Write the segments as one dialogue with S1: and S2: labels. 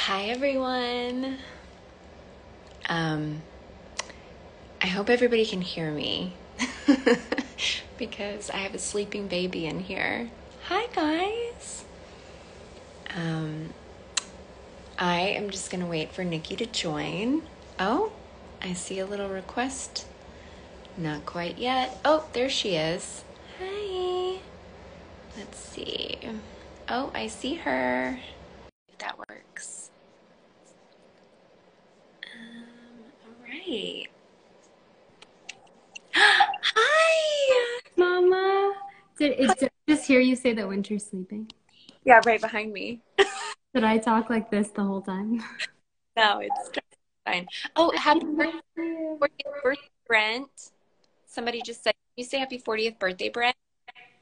S1: Hi everyone. Um, I hope everybody can hear me because I have a sleeping baby in here. Hi guys. Um, I am just gonna wait for Nikki to join. Oh, I see a little request. Not quite yet. Oh, there she is. Hi. Let's see. Oh, I see her. If that works. All right. Hi.
S2: Mama, did I just hear you say that Winter's sleeping?
S1: Yeah, right behind me.
S2: Did I talk like this the whole time?
S1: No, it's fine. Oh, happy 40th birthday, Brent. Somebody just said, you say happy 40th birthday, Brent?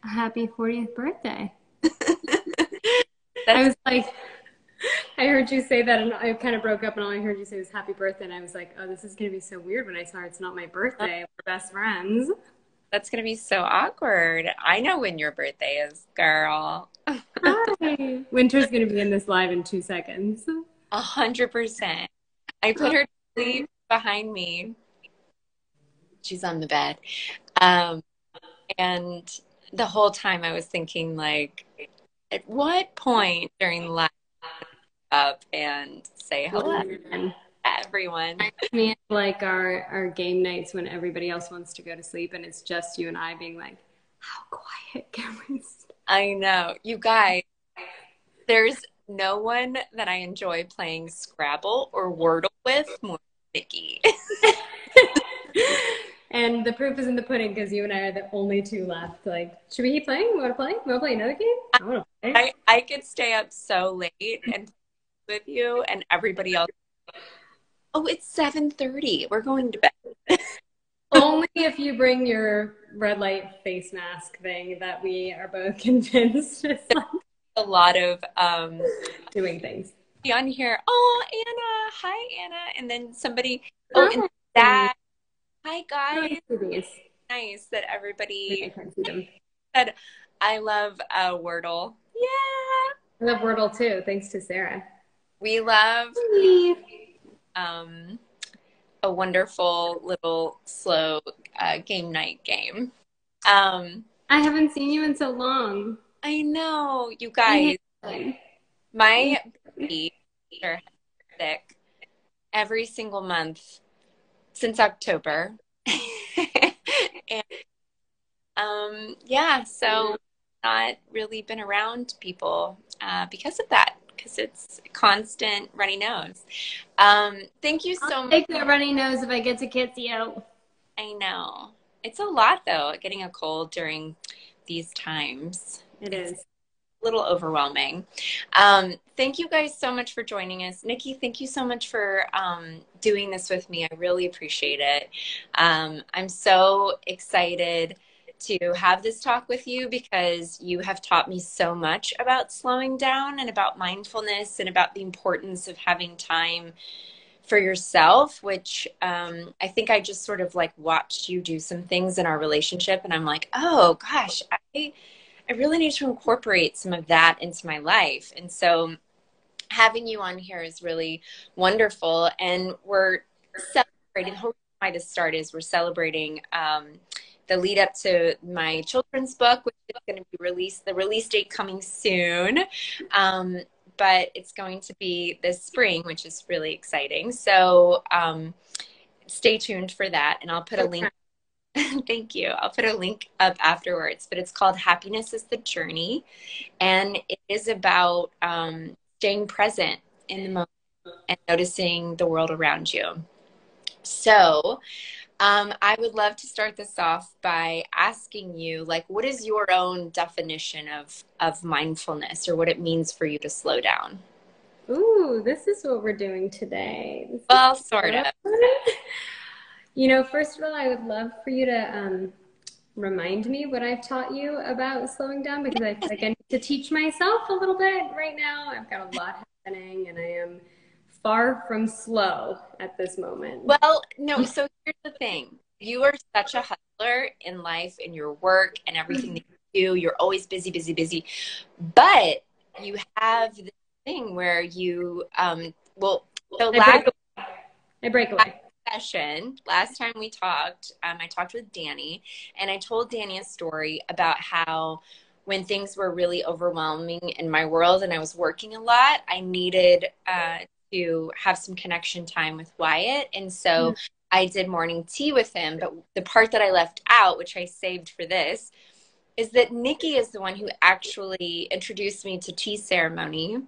S2: Happy 40th birthday. I
S1: That's
S2: was like, I heard you say that and I kind of broke up and all I heard you say was happy birthday. And I was like, oh, this is going to be so weird when I saw it's not my birthday. We're best friends.
S1: that's gonna be so awkward. I know when your birthday is, girl.
S2: Hi. Winter's going to be in this live in 2 seconds.
S1: 100%. I put her to sleep behind me. She's on the bed. Um, and the whole time I was thinking, like, at what point during life up and say hello
S2: And
S1: to everyone?
S2: me, like our game nights when everybody else wants to go to sleep and it's just you and I being like, how quiet can we stay?
S1: I know. You guys, there's no one that I enjoy playing Scrabble or Wordle with more than Nikki.
S2: And the proof is in the pudding because you and I are the only two left. Like, should we keep playing? You want to play? You want to play another game? I want to play.
S1: I could stay up so late and play with you and everybody else. Oh, it's 7:30. We're going to bed.
S2: Only if you bring your red light face mask thing that we are both convinced is like
S1: A lot of
S2: doing things.
S1: on here. Oh, Anna. Hi, Anna. And then somebody, oh, and
S2: Hi.
S1: that. Hi, guys.
S2: These.
S1: Nice that
S2: I
S1: everybody
S2: can't see them.
S1: said I love Wordle. Yeah.
S2: I love Wordle too, thanks to Sarah.
S1: We love
S2: Hi.
S1: um, a wonderful little slow game night game. Um,
S2: I haven't seen you in so long.
S1: I know, you
S2: I
S1: guys.
S2: hate them.
S1: My babies are sick every single month since October. And yeah, so not really been around people because of that, because it's constant runny nose. Thank you so
S2: I'll
S1: much.
S2: take the runny nose if I get to kiss you.
S1: I know. It's a lot though, getting a cold during these times.
S2: It
S1: It's
S2: is.
S1: a little overwhelming. Thank you guys so much for joining us. Nikki, thank you so much for doing this with me. I really appreciate it. I'm so excited to have this talk with you because you have taught me so much about slowing down and about mindfulness and about the importance of having time for yourself, which I think I just sort of like watched you do some things in our relationship and I'm like, oh gosh, I really need to incorporate some of that into my life. And so having you on here is really wonderful. And we're celebrating, the whole reason why this started is we're celebrating the lead up to my children's book, which is going to be released, the release date coming soon. But it's going to be this spring, which is really exciting. So stay tuned for that. And I'll put a link. Thank you. I'll put a link up afterwards, but it's called Happiness is the Journey. And it is about staying present in the moment and noticing the world around you. So I would love to start this off by asking you, like, what is your own definition of mindfulness or what it means for you to slow down?
S2: Ooh, this is what we're doing today. This is
S1: Well, sort
S2: fun.
S1: of.
S2: First of all, I would love for you to remind me what I've taught you about slowing down because I feel like I need to teach myself a little bit right now. I've got a lot happening and I am far from slow at this moment.
S1: Well, no, so here's the thing. You are such a hustler in life, in your work, and everything that you do. You're always busy, busy, busy. But you have this thing where you, well, the
S2: I break away.
S1: last time we talked, I talked with Danny, and I told Danny a story about how when things were really overwhelming in my world and I was working a lot, I needed to have some connection time with Wyatt. And so I did morning tea with him. But the part that I left out, which I saved for this, is that Nikki is the one who actually introduced me to tea ceremony.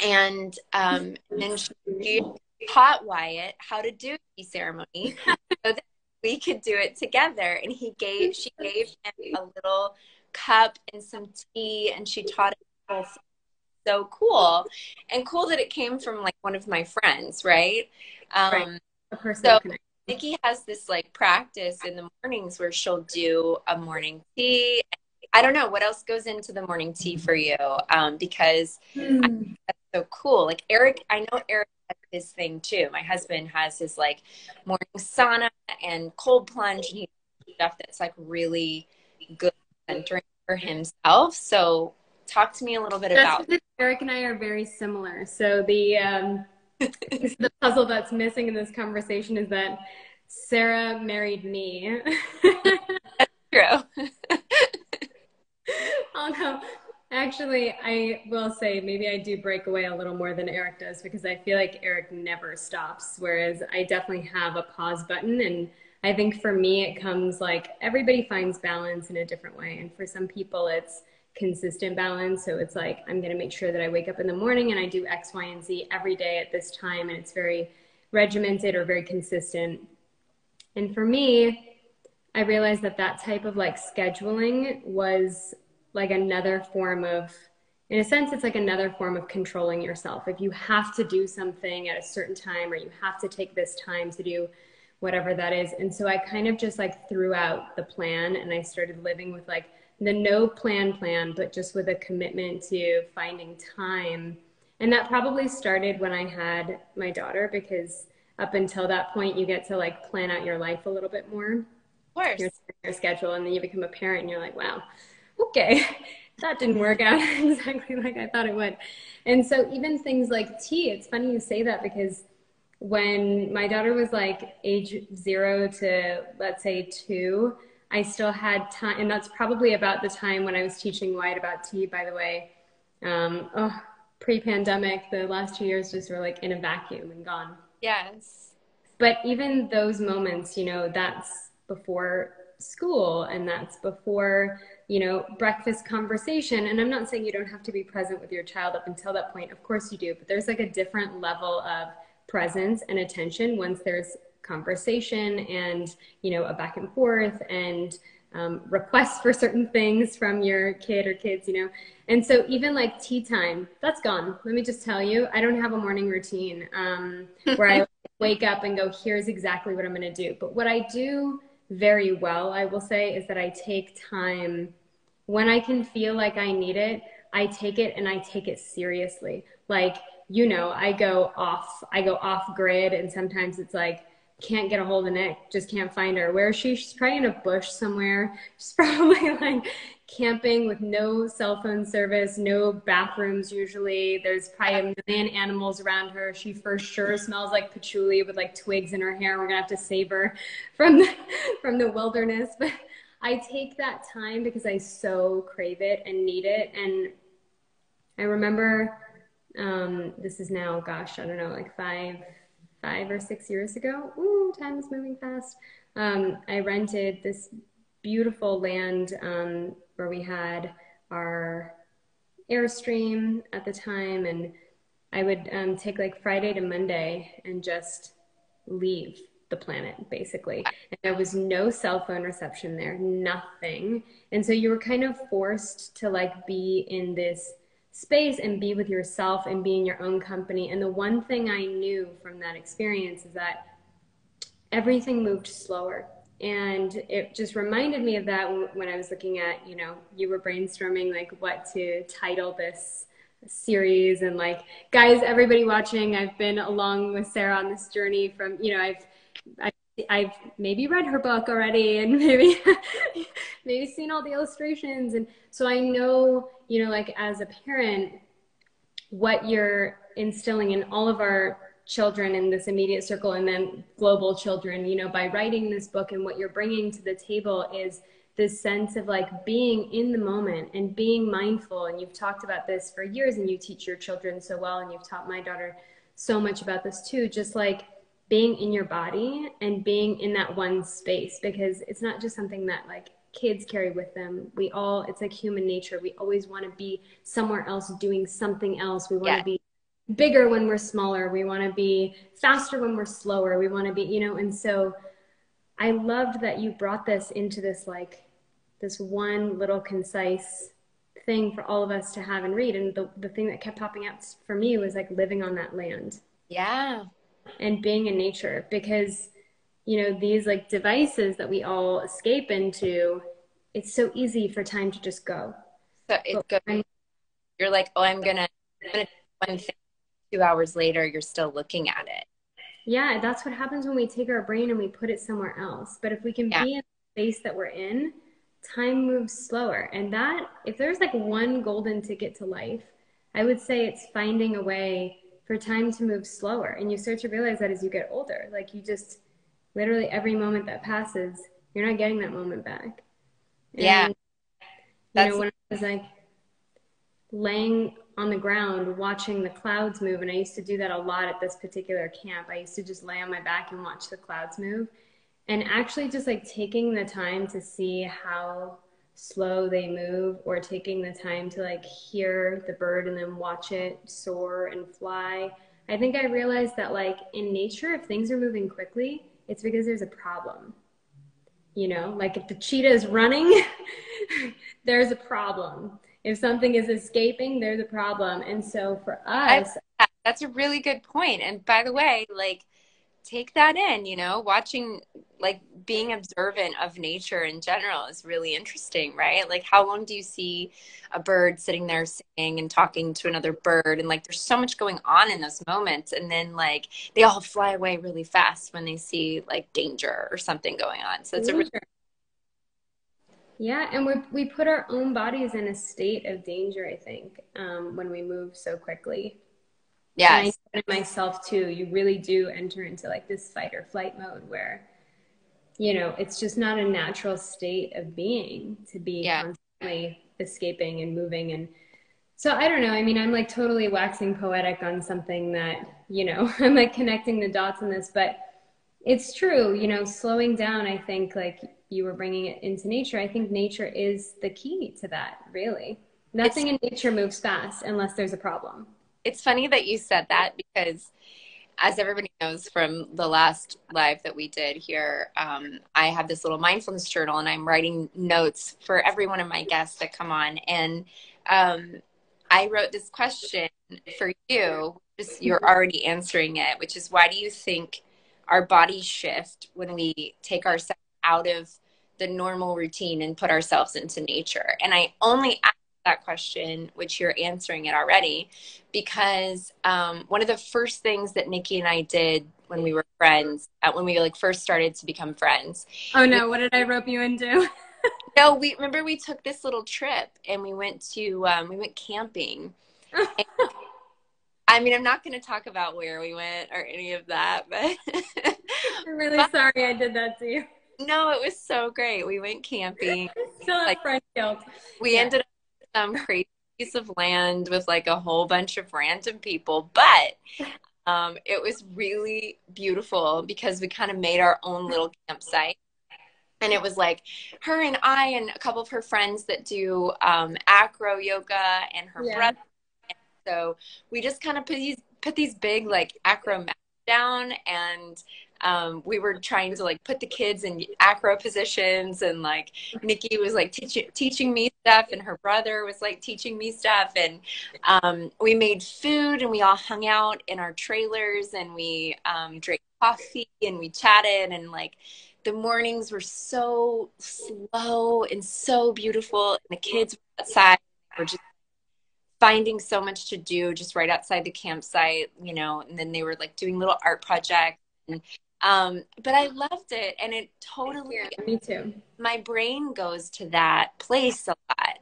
S1: And then she taught Wyatt how to do tea ceremony so that we could do it together. And she gave him a little cup and some tea, and she taught it both. So cool. And cool that it came from like one of my friends, right?
S2: Right. A personal
S1: So
S2: connection.
S1: Nikki has this like practice in the mornings where she'll do a morning tea. I don't know what else goes into the morning tea for you, because I think that's so cool. Like Eric, I know Eric has his thing too. My husband has his like morning sauna and cold plunge, and he does stuff that's like really good centering for himself. So talk to me a little bit about
S2: Because Eric and I are very similar. So the puzzle that's missing in this conversation is that Sarah married me.
S1: true.
S2: Although, actually, I will say maybe I do break away a little more than Eric does because I feel like Eric never stops, whereas I definitely have a pause button. And I think for me, it comes like everybody finds balance in a different way. And for some people, it's consistent balance. So it's like, I'm going to make sure that I wake up in the morning and I do X, Y, and Z every day at this time. And it's very regimented or very consistent. And for me, I realized that that type of like scheduling was like another form of, in a sense, it's like another form of controlling yourself. If you have to do something at a certain time, or you have to take this time to do whatever that is. And so I kind of just like threw out the plan, and I started living with like the no plan, but just with a commitment to finding time. And that probably started when I had my daughter, because up until that point, you get to like plan out your life a little bit more.
S1: Of course.
S2: Your schedule, and then you become a parent and you're like, wow, okay, that didn't work out exactly like I thought it would. And so even things like tea, it's funny you say that, because when my daughter was like age 0 to let's say 2, I still had time. And that's probably about the time when I was teaching Wyatt about tea, by the way. Pre-pandemic, the last 2 years just were like in a vacuum and gone.
S1: Yes.
S2: But even those moments, you know, that's before school, and that's before, you know, breakfast conversation. And I'm not saying you don't have to be present with your child up until that point. Of course you do, but there's like a different level of presence and attention once there's conversation and, you know, a back and forth and requests for certain things from your kid or kids, you know. And so even like tea time, that's gone. Let me just tell you, I don't have a morning routine where I wake up and go, here's exactly what I'm going to do. But what I do very well, I will say, is that I take time when I can feel like I need it. I take it, and I take it seriously. Like, you know, I go off grid, and sometimes it's like, can't get a hold of Nick, just can't find her. Where is she? She's probably in a bush somewhere. She's probably like camping with no cell phone service, no bathrooms usually. There's probably a million animals around her. She for sure smells like patchouli with like twigs in her hair. We're gonna have to save her from the wilderness. But I take that time because I so crave it and need it. And I remember, this is now, gosh, I don't know, like five or 6 years ago. Ooh, time is moving fast. I rented this beautiful land where we had our Airstream at the time, and I would take like Friday to Monday and just leave the planet, basically. And there was no cell phone reception there, nothing. And so you were kind of forced to like be in this space and be with yourself and be in your own company. And the one thing I knew from that experience is that everything moved slower. And it just reminded me of that when I was looking at, you know, you were brainstorming like what to title this series. And like, guys, everybody watching, I've been along with Sarah on this journey from, you know, I've maybe read her book already, and maybe seen all the illustrations. And so I know, you know, like as a parent, what you're instilling in all of our children in this immediate circle and then global children, you know, by writing this book, and what you're bringing to the table is this sense of like being in the moment and being mindful. And you've talked about this for years, and you teach your children so well, and you've taught my daughter so much about this too, just like being in your body and being in that one space, because it's not just something that like kids carry with them. We all, it's like human nature. We always want to be somewhere else doing something else. We want to be bigger when we're smaller. We want to be faster when we're slower. We want to be, you know, and so I loved that you brought this into this, like this one little concise thing for all of us to have and read. And the thing that kept popping out for me was like living on that land.
S1: Yeah.
S2: And being in nature, because, you know, these like devices that we all escape into, it's so easy for time to just go.
S1: So it goes, you're like, oh, I'm gonna do one thing. 2 hours later, you're still looking at it.
S2: Yeah, that's what happens when we take our brain and we put it somewhere else. But if we can be in the space that we're in, time moves slower. And that, if there's like one golden ticket to life, I would say it's finding a way for time to move slower. And you start to realize that as you get older, like you just literally every moment that passes, you're not getting that moment back. And, you know, when I was like laying on the ground watching the clouds move, and I used to do that a lot at this particular camp. I used to just lay on my back and watch the clouds move, and actually just like taking the time to see how slow they move, or taking the time to like hear the bird and then watch it soar and fly. I think I realized that like in nature, if things are moving quickly, it's because there's a problem. You know, like if the cheetah is running, there's a problem. If something is escaping, there's a problem. And so for us,
S1: that's a really good point. And by the way, like, take that in, you know, watching, like being observant of nature in general is really interesting, right? Like, how long do you see a bird sitting there singing and talking to another bird? And like, there's so much going on in those moments. And then like, they all fly away really fast when they see like danger or something going on. So it's a really
S2: yeah, and we put our own bodies in a state of danger, I think, when we move so quickly.
S1: Yes.
S2: And I myself too, you really do enter into like this fight or flight mode where, you know, it's just not a natural state of being to be constantly escaping and moving. And so I don't know. I mean, I'm like totally waxing poetic on something that, you know, I'm like connecting the dots in this, but it's true, you know, slowing down, I think like you were bringing it into nature. I think nature is the key to that, really. Nothing in nature moves fast unless there's a problem.
S1: It's funny that you said that, because as everybody knows from the last live that we did here, I have this little mindfulness journal, and I'm writing notes for every one of my guests that come on. And I wrote this question for you, just you're already answering it, which is, why do you think our bodies shift when we take ourselves out of the normal routine and put ourselves into nature? And I only asked that question, which you're answering it already, because one of the first things that Nikki and I did when we were friends, when we like first started to become friends.
S2: Oh no, what did I rope you into?
S1: No, we remember we took this little trip, and we went camping. And, I mean, I'm not going to talk about where we went or any of that, but
S2: I'm really sorry I did that to you.
S1: No, it was so great. We went camping.
S2: Still have like, friend guilt.
S1: We ended up with some crazy piece of land with like a whole bunch of random people, but it was really beautiful because we kind of made our own little campsite. And it was like her and I and a couple of her friends that do acro yoga, and her brother. And so we just kind of put these big like acro mats down, and we were trying to like put the kids in acro positions, and like Nikki was like teaching me stuff, and her brother was like teaching me stuff, and we made food, and we all hung out in our trailers, and we drank coffee, and we chatted, and like the mornings were so slow and so beautiful, and the kids were outside, were just finding so much to do just right outside the campsite, you know, and then they were like doing little art projects. And but I loved it, and it totally,
S2: me too.
S1: My brain goes to that place a lot.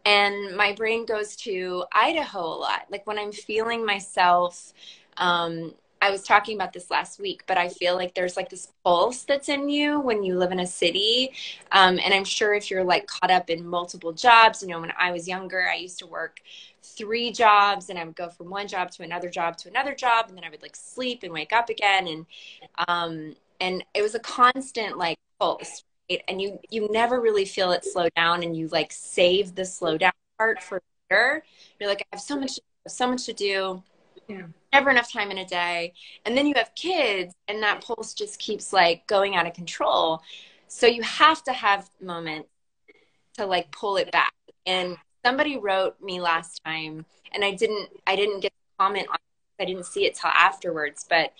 S1: And my brain goes to Idaho a lot. Like when I'm feeling myself, I was talking about this last week, but I feel like there's like this pulse that's in you when you live in a city. And I'm sure if you're like caught up in multiple jobs, you know, when I was younger, I used to work 3 jobs, and I would go from one job to another job to another job. And then I would like sleep and wake up again. And it was a constant like pulse, right? And you never really feel it slow down, and you like save the slow down part for later. You're like, I have so much to do.
S2: Yeah.
S1: Never enough time in a day. And then you have kids, and that pulse just keeps like going out of control. So you have to have moments to like pull it back. And somebody wrote me last time, and I didn't get to comment on it. I didn't see it till afterwards, but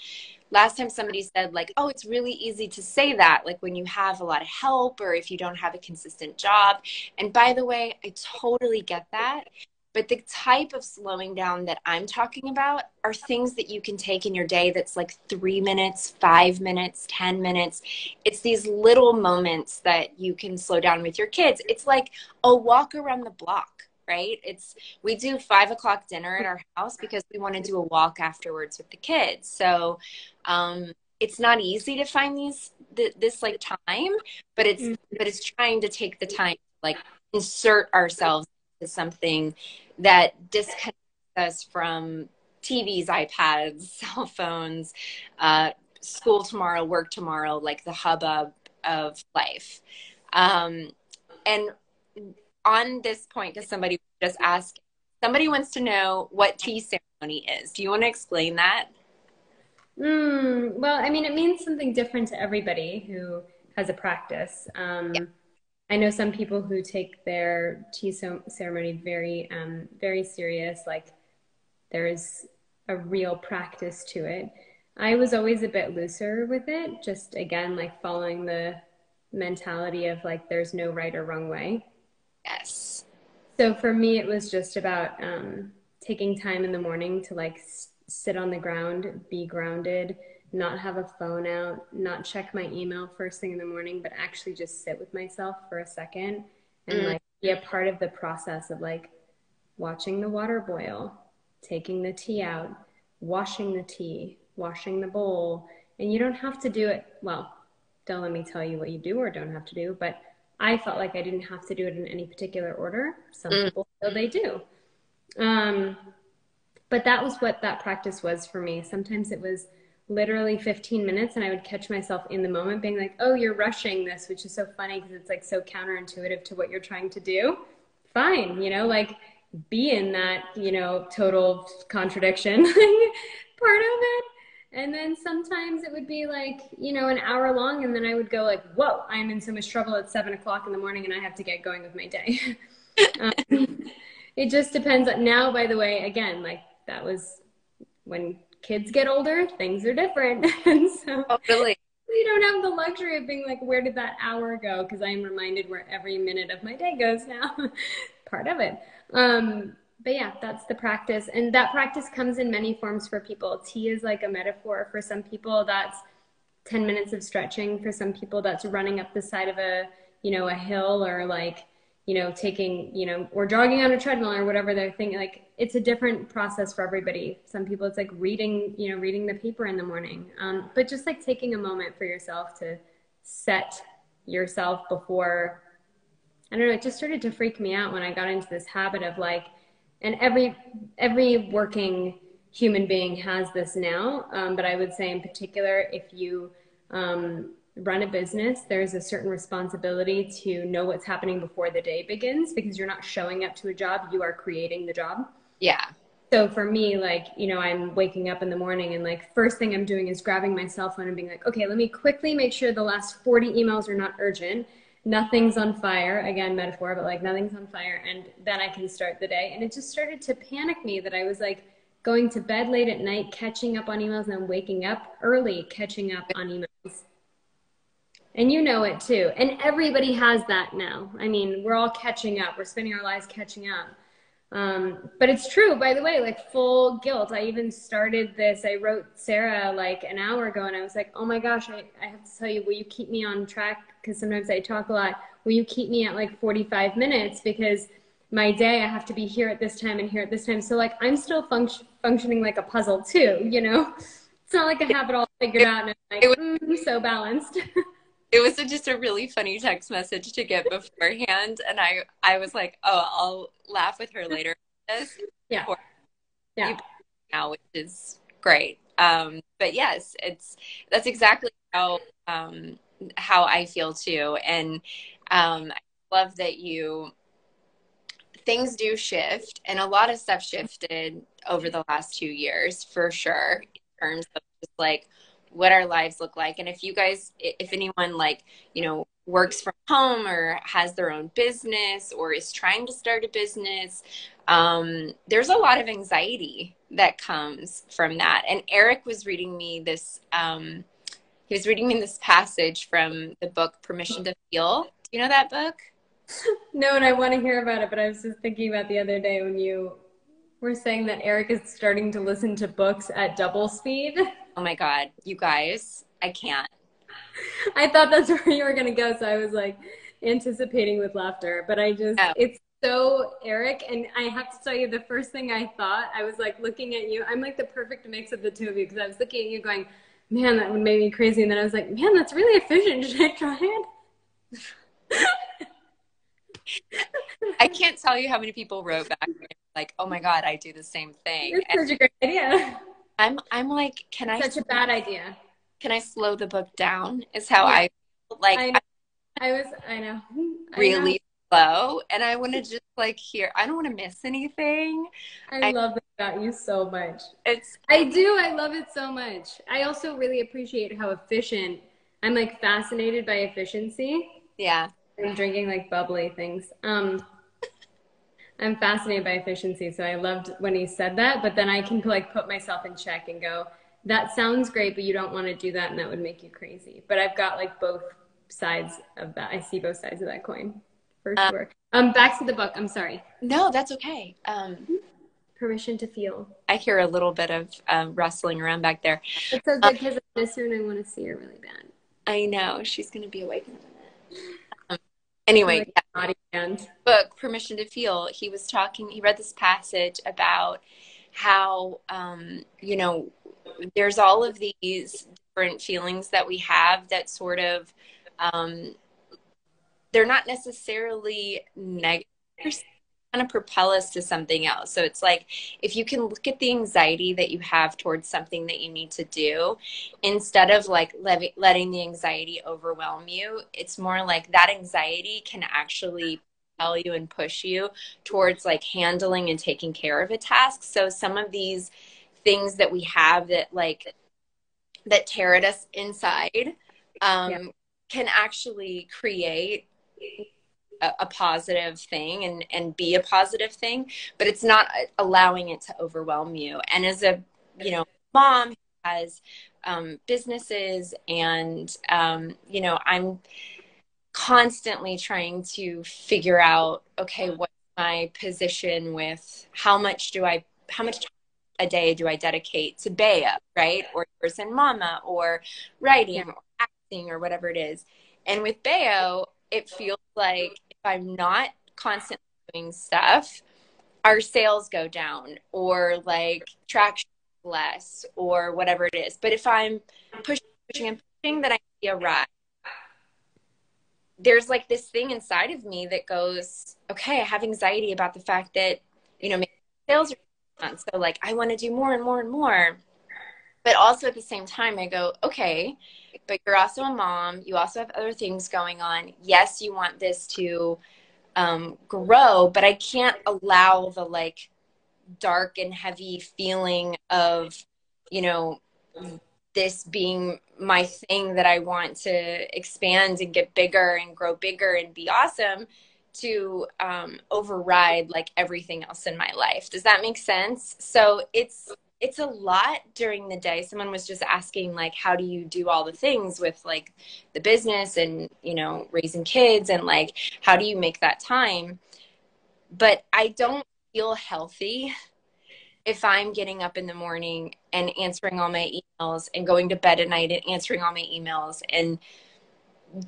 S1: last time somebody said like, oh, it's really easy to say that, like when you have a lot of help or if you don't have a consistent job. And by the way, I totally get that. But the type of slowing down that I'm talking about are things that you can take in your day that's like 3 minutes, 5 minutes, 10 minutes. It's these little moments that you can slow down with your kids. It's like a walk around the block, right? We do 5 o'clock dinner at our house because we want to do a walk afterwards with the kids. So it's not easy to find this like time, but it's trying to take the time to like insert ourselves into something that disconnects us from TVs, iPads, cell phones, school tomorrow, work tomorrow, like the hubbub of life. And on this point, because somebody just asked, somebody wants to know what tea ceremony is. Do you want to explain that?
S2: Well, I mean, it means something different to everybody who has a practice.
S1: Yeah.
S2: I know some people who take their tea ceremony very, very serious. Like there's a real practice to it. I was always a bit looser with it, just again, like following the mentality of like, there's no right or wrong way.
S1: Yes.
S2: So for me, it was just about taking time in the morning to like sit on the ground, be grounded, not have a phone out, not check my email first thing in the morning, but actually just sit with myself for a second and like be a part of the process of like watching the water boil, taking the tea out, washing the tea, washing the bowl. And you don't have to do it. Well, don't let me tell you what you do or don't have to do, but I felt like I didn't have to do it in any particular order. Some people feel they do. But that was what that practice was for me. Sometimes it was literally 15 minutes and I would catch myself in the moment being like, oh, you're rushing this, which is so funny because it's like so counterintuitive to what you're trying to do. Fine, you know, like be in that, you know, total contradiction part of it. And then sometimes it would be like, you know, an hour long. And then I would go like, whoa, I'm in so much trouble at 7 o'clock in the morning and I have to get going with my day. It just depends. Now, by the way, again, like that was when kids get older, things are different. And so
S1: really?
S2: you don't have the luxury of being like, where did that hour go? Because I am reminded where every minute of my day goes now. Part of it. But yeah, that's the practice. And that practice comes in many forms for people. Tea is like a metaphor. For some people, that's 10 minutes of stretching. For some people, that's running up the side of a, you know, a hill or like, you know, taking, you know, or jogging on a treadmill or whatever they're thinking. Like it's a different process for everybody. Some people it's like reading, you know, reading the paper in the morning. But just like taking a moment for yourself to set yourself before, I don't know, it just started to freak me out when I got into this habit of like, and every working human being has this now. But I would say in particular, if you run a business, there's a certain responsibility to know what's happening before the day begins because you're not showing up to a job, you are creating the job.
S1: Yeah.
S2: So for me, like, you know, I'm waking up in the morning and like first thing I'm doing is grabbing my cell phone and being like, okay, let me quickly make sure the last 40 emails are not urgent. Nothing's on fire. Again, metaphor, but like nothing's on fire. And then I can start the day. And it just started to panic me that I was like going to bed late at night, catching up on emails, and then waking up early, catching up on emails. And you know it too. And everybody has that now. I mean, we're all catching up. We're spending our lives catching up. But it's true, by the way, like full guilt. I even started this, I wrote Sarah like an hour ago and I was like, oh my gosh, I have to tell you, will you keep me on track? Because sometimes I talk a lot. Will you keep me at like 45 minutes? Because my day, I have to be here at this time and here at this time. So like I'm still functioning like a puzzle too, you know? It's not like I have it all figured out and I'm like, I'm so balanced.
S1: It was just a really funny text message to get beforehand. And I was like, oh, I'll laugh with her later. This
S2: Yeah. Yeah.
S1: now, which is great. But yes, that's exactly how I feel too. And I love that things do shift, and a lot of stuff shifted over the last 2 years for sure, in terms of just like what our lives look like. And if anyone like, works from home or has their own business or is trying to start a business, there's a lot of anxiety that comes from that. And Eric was reading me this, he was reading me this passage from the book Permission to Feel. Do you know that book?
S2: No, and I want to hear about it, but I was just thinking about the other day when you were saying that Eric is starting to listen to books at double speed.
S1: Oh my God, you guys, I can't.
S2: I thought that's where you were going to go, so I was like anticipating with laughter, but it's so Eric, and I have to tell you, the first thing I thought, I was like looking at you, I'm like the perfect mix of the two of you, because I was looking at you going, man, that would make me crazy, and then I was like, man, that's really efficient, should I try it?
S1: I can't tell you how many people wrote back like, oh my God, I do the same thing.
S2: It's such a great idea.
S1: I'm like,
S2: such a bad idea.
S1: Can I slow the book down? Is how I feel. Like
S2: I know.
S1: Really slow, and I want to just like hear. I don't want to miss anything.
S2: I love that about you so much. I love it so much. I also really appreciate how efficient. I'm like fascinated by efficiency.
S1: Yeah.
S2: I'm drinking like bubbly things. I'm fascinated by efficiency, so I loved when he said that, but then I can like put myself in check and go, that sounds great, but you don't want to do that and that would make you crazy. But I've got like both sides of that. I see both sides of that coin for sure. Back to the book. I'm sorry.
S1: No, that's okay.
S2: Permission to Feel.
S1: I hear a little bit of rustling around back there.
S2: It's so good because I miss her and I want to see her really bad.
S1: I know. She's going to be awake in a minute. Anyway, book Permission to Feel, he read this passage about how there's all of these different feelings that we have that sort of they're not necessarily negative, kind of propel us to something else. So it's like, if you can look at the anxiety that you have towards something that you need to do, instead of like letting the anxiety overwhelm you, it's more like that anxiety can actually propel you and push you towards like handling and taking care of a task. So some of these things that we have that tear at us inside can actually create a positive thing and be a positive thing, but it's not allowing it to overwhelm you. And as a mom who has businesses, and I'm constantly trying to figure out, okay, what's my position with how much time a day do I dedicate to Bea, right? Or person mama, or writing or acting or whatever it is. And with Bea, it feels like if I'm not constantly doing stuff, our sales go down, or like traction less, or whatever it is. But if I'm pushing, that I see a rise, there's like this thing inside of me that goes, okay, I have anxiety about the fact that, maybe sales are down. So like, I want to do more and more and more. But also at the same time, I go, okay, but you're also a mom. You also have other things going on. Yes, you want this to grow, but I can't allow the like dark and heavy feeling of, this being my thing that I want to expand and get bigger and grow bigger and be awesome, to override like everything else in my life. Does that make sense? So it's a lot during the day. Someone was just asking, like, how do you do all the things with like the business and, raising kids, and like, how do you make that time? But I don't feel healthy if I'm getting up in the morning and answering all my emails, and going to bed at night and answering all my emails, and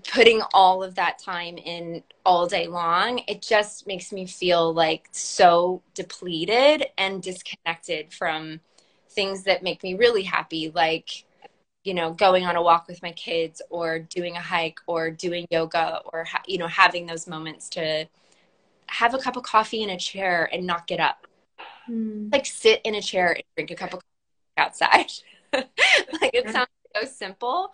S1: putting all of that time in all day long, it just makes me feel like so depleted and disconnected from things that make me really happy, like, you know, going on a walk with my kids or doing a hike or doing yoga or, you know, having those moments to have a cup of coffee in a chair and not get up. Like sit in a chair and drink a cup of coffee outside. Like it sounds so simple,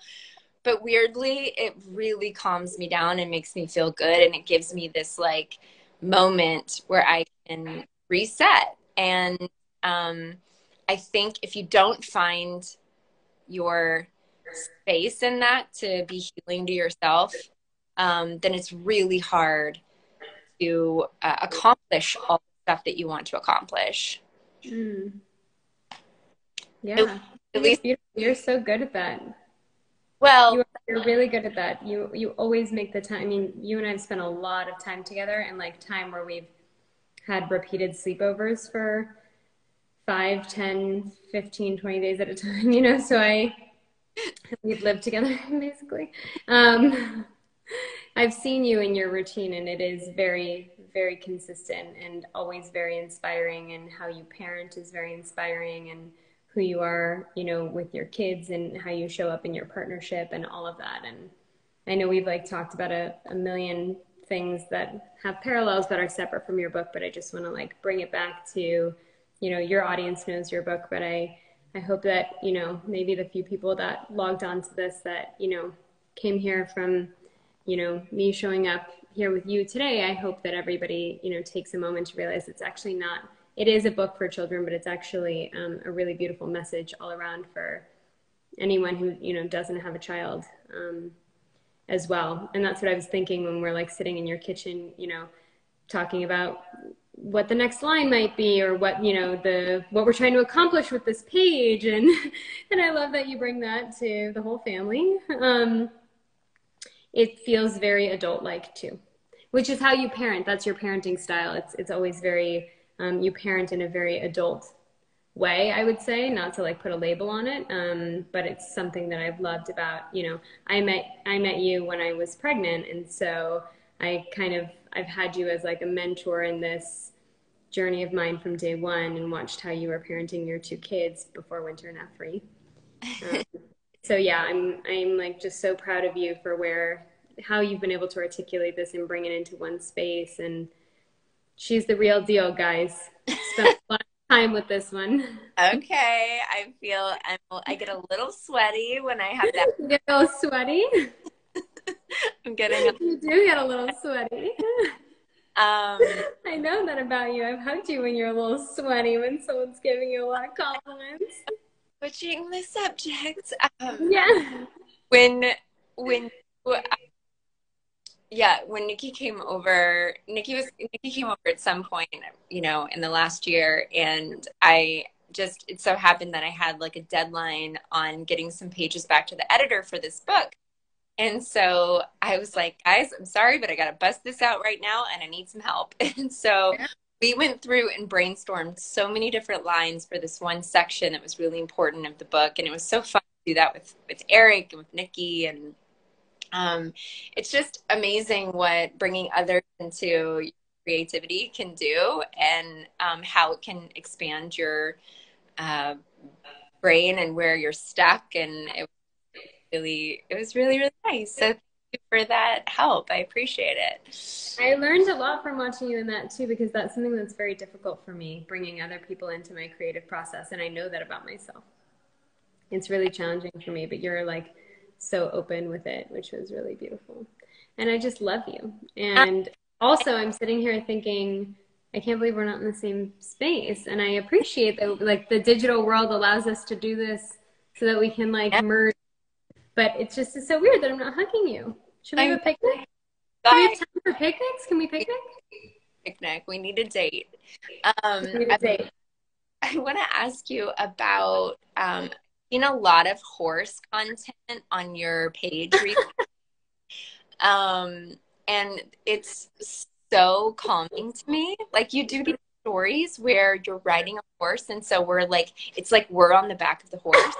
S1: but weirdly, it really calms me down and makes me feel good. And it gives me this like moment where I can reset. And I think if you don't find your space in that to be healing to yourself, then it's really hard to accomplish all the stuff that you want to accomplish.
S2: Yeah.
S1: At least,
S2: you're so good at that.
S1: well,
S2: You're really good at that. You always make the time. I mean, you and I have spent a lot of time together, and like time where we've had repeated sleepovers for 5, 10, 15, 20 days at a time, you know, so we've lived together basically. I've seen you in your routine, and it is very, very consistent and always very inspiring, and how you parent is very inspiring, and who you are, you know, with your kids and how you show up in your partnership and all of that. And I know we've like talked about a million things that have parallels that are separate from your book, but I just want to like bring it back to, you know, your audience knows your book, but I hope that, you know, maybe the few people that logged on to this that, you know, came here from, you know, me showing up here with you today, I hope that everybody, you know, takes a moment to realize it's actually not, it is a book for children, but it's actually a really beautiful message all around for anyone who, you know, doesn't have a child as well. And that's what I was thinking when we're like sitting in your kitchen, you know, talking about what the next line might be, or what, you know, what we're trying to accomplish with this page. And I love that you bring that to the whole family. It feels very adult-like too, which is how you parent. That's your parenting style. It's always very, you parent in a very adult way, I would say, not to like put a label on it. But it's something that I've loved about, you know, I met you when I was pregnant. And so I've had you as like a mentor in this journey of mine from day one, and watched how you were parenting your 2 kids before Winter and Efri. So yeah, I'm like just so proud of you for how you've been able to articulate this and bring it into one space. And she's the real deal, guys. Spent a lot of time with this one.
S1: Okay, I get a little sweaty when I have that.
S2: You get a little sweaty.
S1: I'm getting.
S2: You do get a little sweaty. I know that about you. I've hugged you when you're a little sweaty, when someone's giving you a lot of compliments.
S1: Switching the subject.
S2: Yeah.
S1: When Nikki came over, Nikki came over at some point, you know, in the last year, and it so happened that I had like a deadline on getting some pages back to the editor for this book. And so I was like, guys, I'm sorry, but I got to bust this out right now and I need some help. And so we went through and brainstormed so many different lines for this one section that was really important of the book. And it was so fun to do that with Eric and with Nikki. And it's just amazing what bringing others into creativity can do, and how it can expand your brain and where you're stuck. And it was really, really nice. So thank you for that help. I appreciate it.
S2: I learned a lot from watching you in that too, because that's something that's very difficult for me, bringing other people into my creative process. And I know that about myself. It's really challenging for me, but you're like so open with it, which was really beautiful. And I just love you. And also I'm sitting here thinking, I can't believe we're not in the same space. And I appreciate that, like, the digital world allows us to do this so that we can like merge. But it's so weird that I'm not hugging you. Should we have a picnic? Do we have time for picnics? Can we picnic?
S1: Picnic. We need a date.
S2: We need a date.
S1: I want to ask you about, seen a lot of horse content on your page recently. And it's so calming to me. Like, you do these stories where you're riding a horse, and so it's like we're on the back of the horse.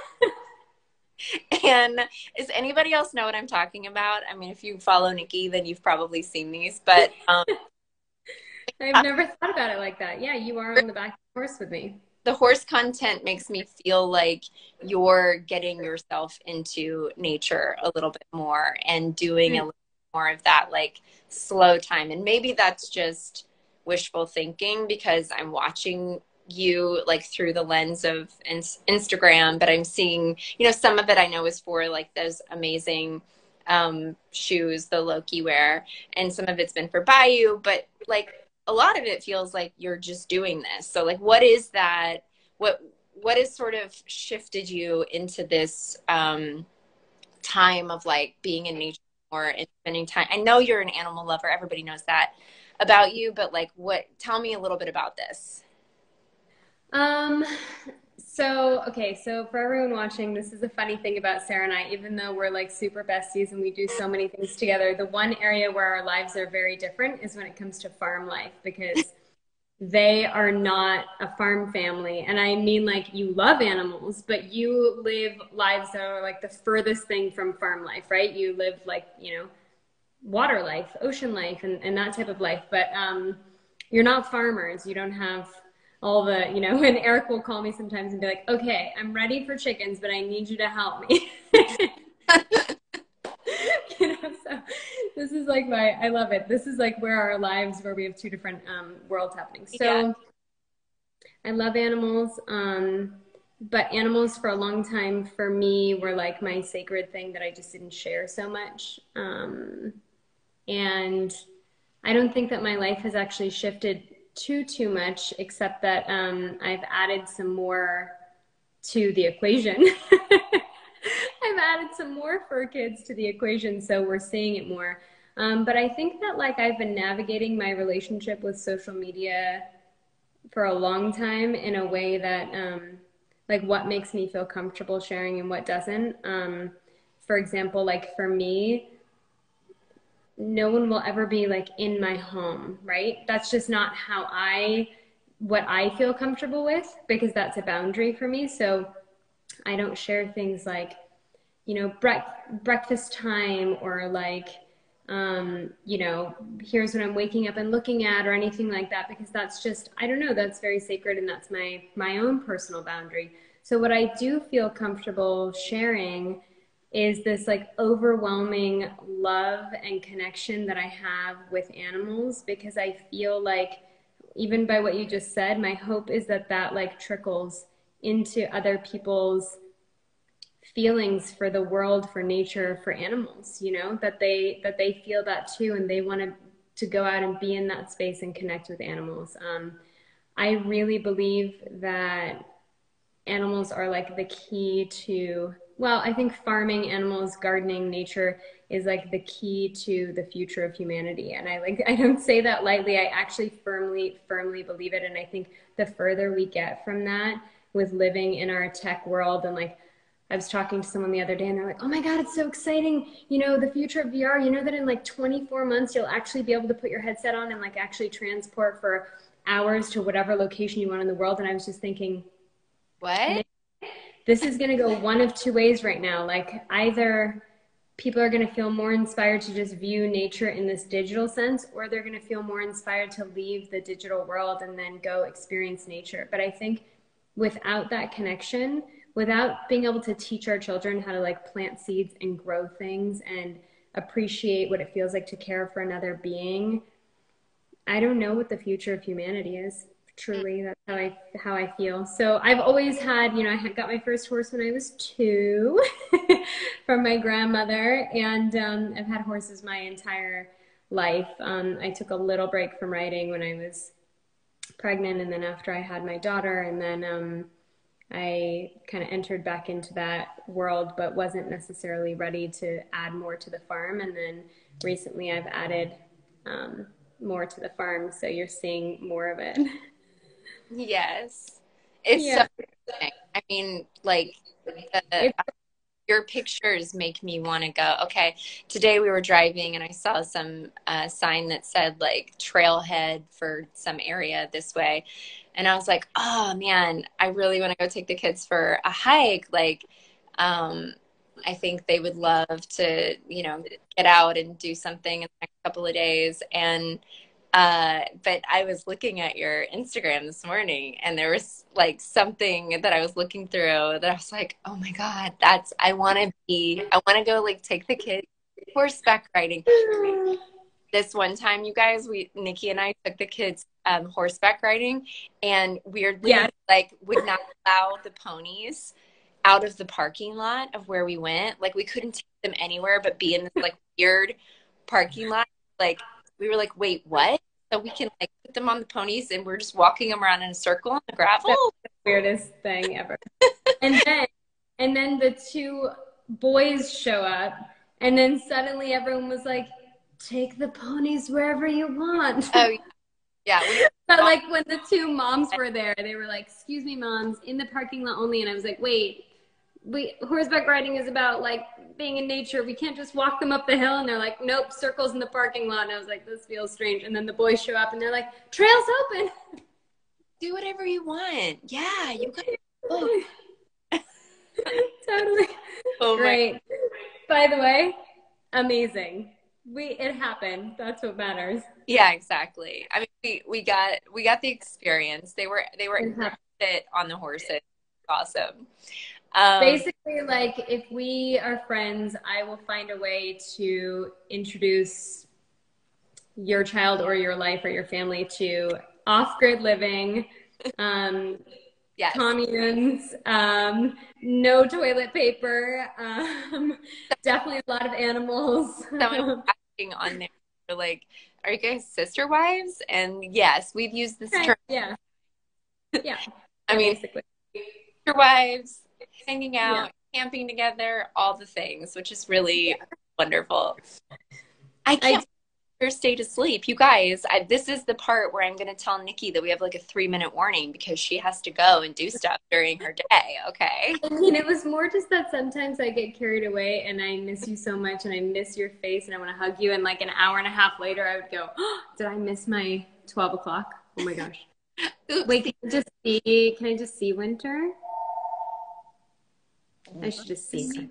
S1: And does anybody else know what I'm talking about? I mean, if you follow Nikki, then you've probably seen these, but
S2: I've never thought about it like that. Yeah, you are on the back of the horse with me.
S1: the horse content makes me feel like you're getting yourself into nature a little bit more and doing a little more of that like slow time. And maybe that's just wishful thinking because I'm watching you like through the lens of Instagram, but I'm seeing, you know, some of it I know is for like those amazing shoes the Loki wear, and some of it's been for Bayou, but like a lot of it feels like you're just doing this. So like what is that, what what has sort of shifted you into this time of like being in nature more and spending time? I know you're an animal lover, everybody knows that about you, but like what, tell me a little bit about this.
S2: Um, so for everyone watching, this is a funny thing about Sarah and I, even though we're like super besties and we do so many things together, the one area where our lives are very different is when it comes to farm life, because they are not a farm family. And I mean, like, you love animals, but you live lives that are like the furthest thing from farm life, right? You live like, you know, water life, ocean life, and that type of life. But you're not farmers. You don't have all the, you know, and Eric will call me sometimes and be like, okay, I'm ready for chickens, but I need you to help me. You know, so this is like I love it. This is like where our lives, where we have two different worlds happening. So
S1: Yeah.
S2: I love animals. But animals for a long time for me were like my sacred thing that I just didn't share so much. And I don't think that my life has actually shifted too much, except that I've added some more to the equation. I've added some more fur kids to the equation, so we're seeing it more. But I think that like I've been navigating my relationship with social media for a long time in a way that like what makes me feel comfortable sharing and what doesn't. For example, like for me, no one will ever be like in my home, right? That's just not what I feel comfortable with, because that's a boundary for me. So I don't share things like, you know, breakfast time, or like, you know, here's what I'm waking up and looking at, or anything like that, because that's just, I don't know, that's very sacred, and that's my own personal boundary. So what I do feel comfortable sharing is this like overwhelming love and connection that I have with animals, because I feel like, even by what you just said, my hope is that that like trickles into other people's feelings for the world, for nature, for animals, you know, that they feel that too, and they want to go out and be in that space and connect with animals. I really believe that animals are like the key to, well, I think farming animals, gardening, nature is like the key to the future of humanity. And I don't say that lightly. I actually firmly believe it. And I think the further we get from that with living in our tech world, and like I was talking to someone the other day and they're like, oh my God, it's so exciting. You know, the future of VR, you know that in like 24 months, you'll actually be able to put your headset on and like actually transport for hours to whatever location you want in the world. And I was just thinking,
S1: What?
S2: this is going to go one of two ways right now. Like either people are going to feel more inspired to just view nature in this digital sense, or they're going to feel more inspired to leave the digital world and then go experience nature. But I think without that connection, without being able to teach our children how to like plant seeds and grow things and appreciate what it feels like to care for another being, I don't know what the future of humanity is. Truly, that's how I feel. So I've always had, you know, I had got my first horse when I was 2 from my grandmother, and I've had horses my entire life. I took a little break from riding when I was pregnant, and then after I had my daughter, and then I kind of entered back into that world, but wasn't necessarily ready to add more to the farm. And then recently I've added more to the farm, so you're seeing more of it.
S1: Yes. It's so
S2: Yeah,
S1: interesting. I mean, like the,
S2: it's
S1: your pictures make me want to go. Okay, today we were driving and I saw some sign that said like trailhead for some area this way. And I was like, oh man, I really want to go take the kids for a hike. Like, um, I think they would love to, you know, get out and do something in the next couple of days. And but I was looking at your Instagram this morning, and there was like something that I was looking through that I was like, oh my God, I want to go like take the kids horseback riding. This one time, you guys, Nikki and I took the kids horseback riding, and weirdly, like would not allow the ponies out of the parking lot of where we went. Like we couldn't take them anywhere but be in this like weird parking lot. Like we were like, wait, what? So we can like put them on the ponies and we're just walking them around in a circle on the gravel.
S2: That's the weirdest thing ever. and then the two boys show up, and then suddenly everyone was like, take the ponies wherever you want.
S1: Oh yeah.
S2: So like when the two moms were there, they were like, excuse me, moms, in the parking lot only. And I was like, wait, horseback riding is about like being in nature. We can't just walk them up the hill. And they're like, nope, circles in the parking lot. And I was like, this feels strange. And then the boys show up and they're like, trail's open.
S1: Do whatever you want. Yeah, you can.
S2: Totally. Oh, great. By the way, amazing. It happened. That's what matters.
S1: Yeah, exactly. I mean, we got the experience. They were fit on the horses. Awesome.
S2: Basically, like if we are friends, I will find a way to introduce your child or your life or your family to off-grid living,
S1: yes.
S2: communes, no toilet paper, definitely a lot of animals.
S1: Someone asking on there, like, are you guys sister wives? And yes, we've used this term.
S2: Yeah. Yeah.
S1: I mean,
S2: basically.
S1: Sister wives, hanging out, camping together, all the things, which is really wonderful. I can't stay to sleep. You guys, this is the part where I'm going to tell Nikki that we have like a 3-minute warning because she has to go and do stuff during her day. Okay.
S2: I mean, it was more just that sometimes I get carried away and I miss you so much and I miss your face and I want to hug you. And like an hour and a half later, I would go, oh, did I miss my 12 o'clock? Oh my gosh.
S1: Oops.
S2: Wait, can I just see Winter? I should just see her.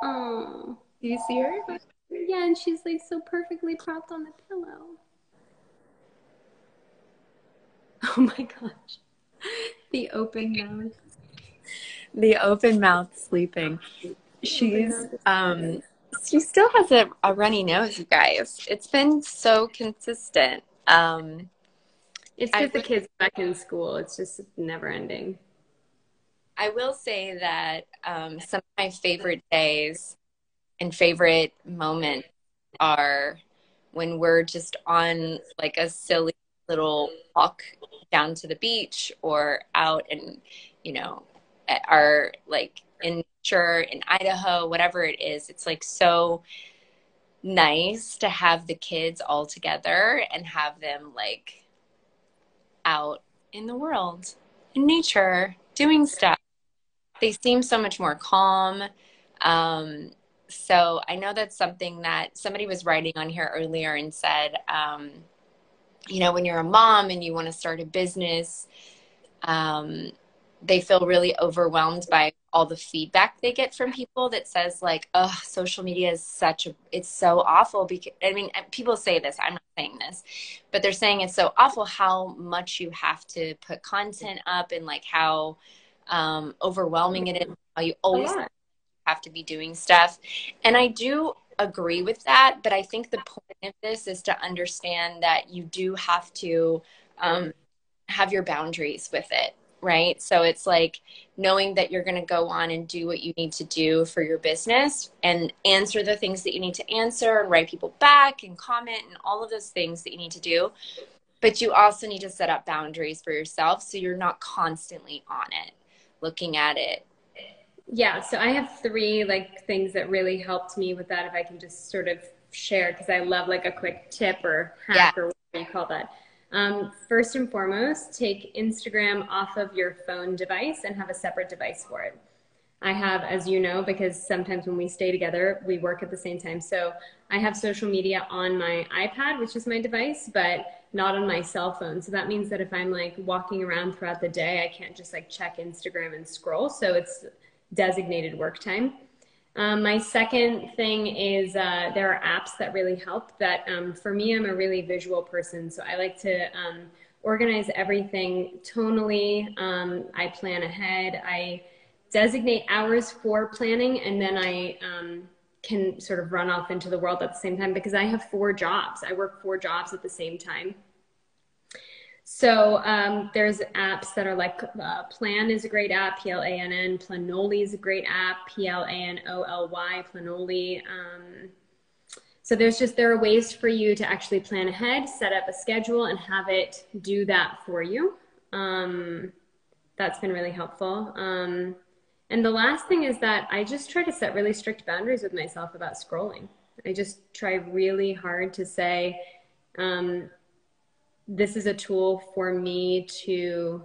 S2: Oh.
S1: Do you see her?
S2: Yeah, and she's like so perfectly propped on the pillow. Oh my gosh. The open mouth.
S1: The open mouth sleeping. She still has a runny nose, you guys. It's been so consistent.
S2: It's because the kids are back in school. It's just never ending.
S1: I will say that some of my favorite days and favorite moments are when we're just on like a silly little walk down to the beach or out and, you know, at our like in nature in Idaho, whatever it is. It's like so nice to have the kids all together and have them like out in the world, in nature, doing stuff. They seem so much more calm. So I know that's something that somebody was writing on here earlier and said, you know, when you're a mom and you want to start a business, they feel really overwhelmed by all the feedback they get from people that says like, oh, social media is it's so awful. Because, I mean, people say this, I'm not saying this, but they're saying it's so awful how much you have to put content up and like how overwhelming it is, how you always have to be doing stuff. And I do agree with that, but I think the point of this is to understand that you do have to have your boundaries with it, right? So it's like knowing that you're going to go on and do what you need to do for your business and answer the things that you need to answer and write people back and comment and all of those things that you need to do. But you also need to set up boundaries for yourself so you're not constantly on it, looking at it.
S2: Yeah, so I have 3 like things that really helped me with that, if I can just sort of share, because I love like a quick tip or hack or whatever you call that. First and foremost, take Instagram off of your phone device and have a separate device for it. I have, as you know, because sometimes when we stay together, we work at the same time. So I have social media on my iPad, which is my device, but not on my cell phone. So that means that if I'm like walking around throughout the day, I can't just like check Instagram and scroll. So designated work time. My second thing is there are apps that really help that for me, I'm a really visual person. So I like to organize everything tonally. I plan ahead. I designate hours for planning, and then I can sort of run off into the world at the same time because I have 4 jobs. I work 4 jobs at the same time. So there's apps that are like Plan is a great app, Plann. Planoly is a great app, Planoly, Planoly. So there are ways for you to actually plan ahead, set up a schedule, and have it do that for you. That's been really helpful. And the last thing is that I just try to set really strict boundaries with myself about scrolling. I just try really hard to say, this is a tool for me to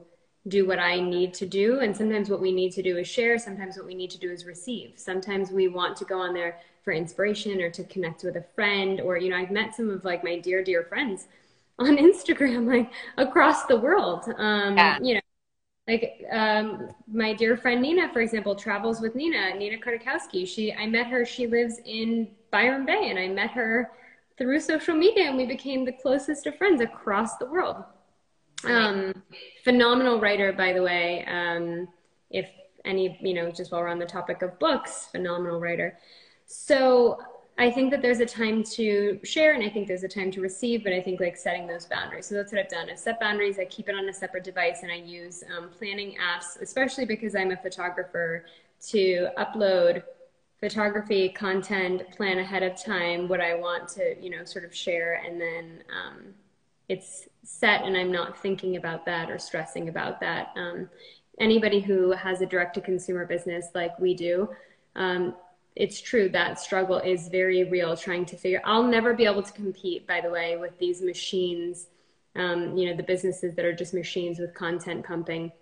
S2: do what I need to do. And sometimes what we need to do is share. Sometimes what we need to do is receive. Sometimes we want to go on there for inspiration or to connect with a friend, or, I've met some of like my dear, dear friends on Instagram, like across the world. My dear friend Nina, for example, travels with Nina Kardakowski. I met her, she lives in Byron Bay, and I met her through social media, and we became the closest of friends across the world. Phenomenal writer, by the way. If any, just while we're on the topic of books, phenomenal writer. So I think that there's a time to share, and I think there's a time to receive, but I think like setting those boundaries. So that's what I've done. I've set boundaries. I keep it on a separate device, and I use planning apps, especially because I'm a photographer, to upload photography content, plan ahead of time what I want to, sort of share, and then it's set and I'm not thinking about that or stressing about that. Anybody who has a direct-to-consumer business like we do, it's true that struggle is very real, trying to figure. I'll never be able to compete, by the way, with these machines, the businesses that are just machines with content pumping.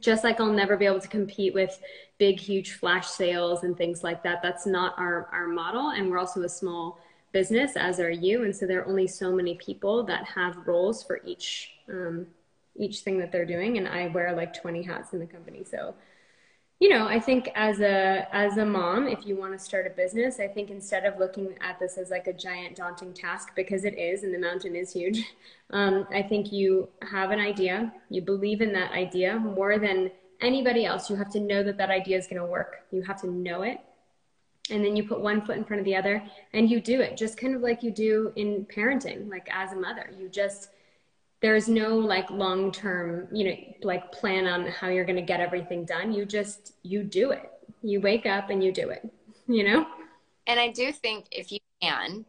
S2: Just like I'll never be able to compete with big, huge flash sales and things like that. That's not our model. And we're also a small business, as are you. And so there are only so many people that have roles for each thing that they're doing. And I wear like 20 hats in the company. So, I think as a mom, if you want to start a business, I think instead of looking at this as like a giant daunting task, because it is, and the mountain is huge, I think you have an idea, you believe in that idea more than anybody else. You have to know that that idea is going to work. You have to know it. And then you put one foot in front of the other and you do it, just kind of like you do in parenting, like as a mother. There's no like long-term, like plan on how you're going to get everything done. You do it. You wake up and you do it,
S1: And I do think if you can,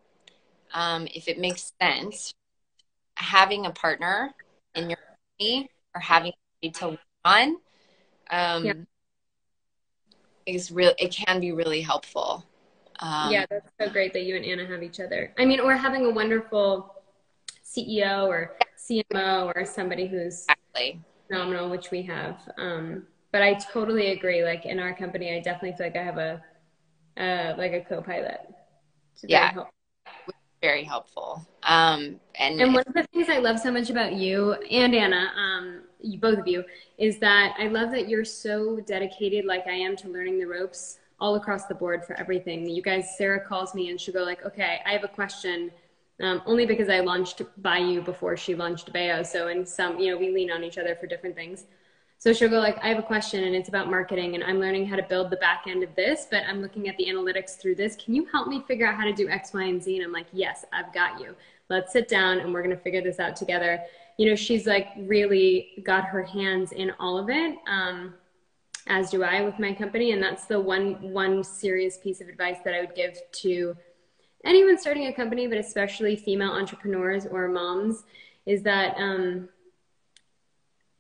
S1: if it makes sense, having a partner in your company or having to work on, it can be really helpful.
S2: That's so great that you and Anna have each other. I mean, or having a wonderful CEO or CMO or somebody who's phenomenal, which we have. But I totally agree. Like in our company, I definitely feel like I have a co-pilot.
S1: Very helpful.
S2: And one of the things I love so much about you and Anna, both of you, is that I love that you're so dedicated, like I am, to learning the ropes all across the board for everything. You guys, Sarah calls me and she'll go like, okay, I have a question. Only because I launched Bayou before she launched Bayo. So in some, we lean on each other for different things. So she'll go like, I have a question and it's about marketing and I'm learning how to build the back end of this, but I'm looking at the analytics through this. Can you help me figure out how to do X, Y, and Z? And I'm like, yes, I've got you. Let's sit down and we're going to figure this out together. She's like really got her hands in all of it, as do I with my company. And that's the one serious piece of advice that I would give to anyone starting a company, but especially female entrepreneurs or moms, is that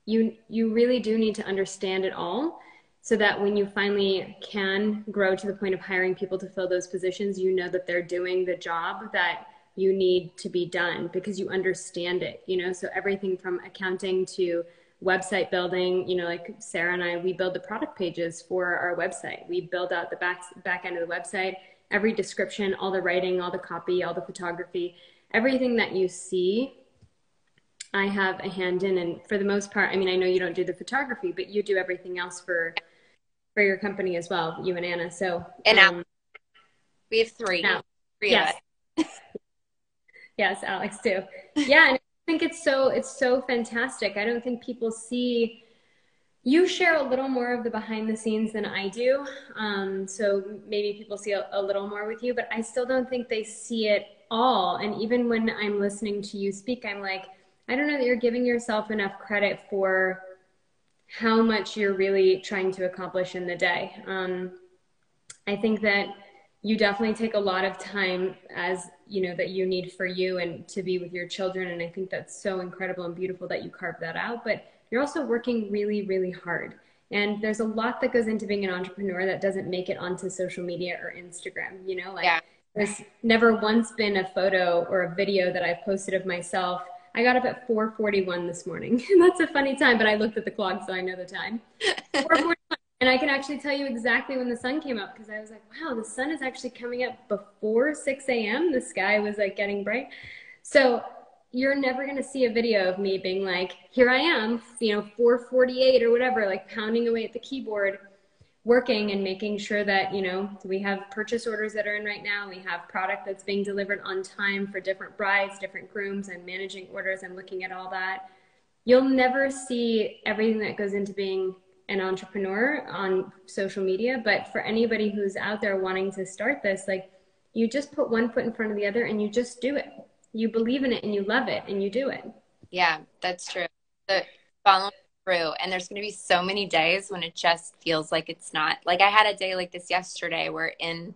S2: you really do need to understand it all so that when you finally can grow to the point of hiring people to fill those positions, you know that they're doing the job that you need to be done because you understand it, so everything from accounting to website building, like Sarah and I, we build the product pages for our website. We build out the back end of the website, every description, all the writing, all the copy, all the photography, everything that you see, I have a hand in. And for the most part, I mean, I know you don't do the photography, but you do everything else for for your company as well, you and Anna. So,
S1: And we have three
S2: now,
S1: of
S2: yes,
S1: us.
S2: yes, Alex too. Yeah, and I think it's so fantastic. I don't think people see. You share a little more of the behind the scenes than I do. So maybe people see a little more with you, but I still don't think they see it all. And even when I'm listening to you speak, I'm like, I don't know that you're giving yourself enough credit for how much you're really trying to accomplish in the day. I think that you definitely take a lot of time, as you know, that you need for you and to be with your children. And I think that's so incredible and beautiful that you carved that out. But you're also working really, really hard. And there's a lot that goes into being an entrepreneur that doesn't make it onto social media or Instagram. You know, like
S1: Yeah.
S2: there's never once been a photo or a video that I've posted of myself. I got up at 4:41 this morning. That's a funny time, but I looked at the clock, so I know the time. 4:41. And I can actually tell you exactly when the sun came up, because I was like, wow, the sun is actually coming up before 6 a.m. The sky was like getting bright. So you're never going to see a video of me being like, here I am, 4:48 or whatever, like pounding away at the keyboard, working and making sure that, we have purchase orders that are in right now. We have product that's being delivered on time for different brides, different grooms. I'm managing orders. I'm looking at all that. You'll never see everything that goes into being an entrepreneur on social media. But for anybody who's out there wanting to start this, like, you just put one foot in front of the other and you just do it. You believe in it and you love it and you do it.
S1: Yeah, that's true. Following through. And there's going to be so many days when it just feels like it's not. Like, I had a day like this yesterday where in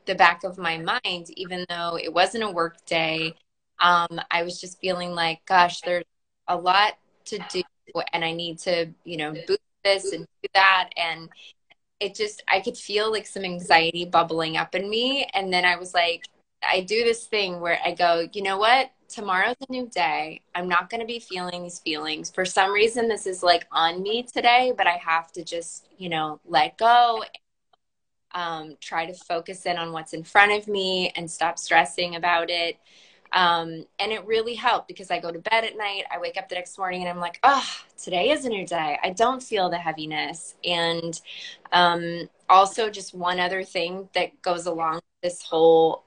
S1: the back of my mind, even though it wasn't a work day, I was just feeling like, gosh, there's a lot to do and I need to, boost this and do that. And I could feel like some anxiety bubbling up in me. And then I was like, I do this thing where I go, you know what? Tomorrow's a new day. I'm not going to be feeling these feelings. For some reason, this is like on me today, but I have to just, let go, try to focus in on what's in front of me and stop stressing about it. And it really helped because I go to bed at night. I wake up the next morning and I'm like, oh, today is a new day. I don't feel the heaviness. And also just one other thing that goes along with this whole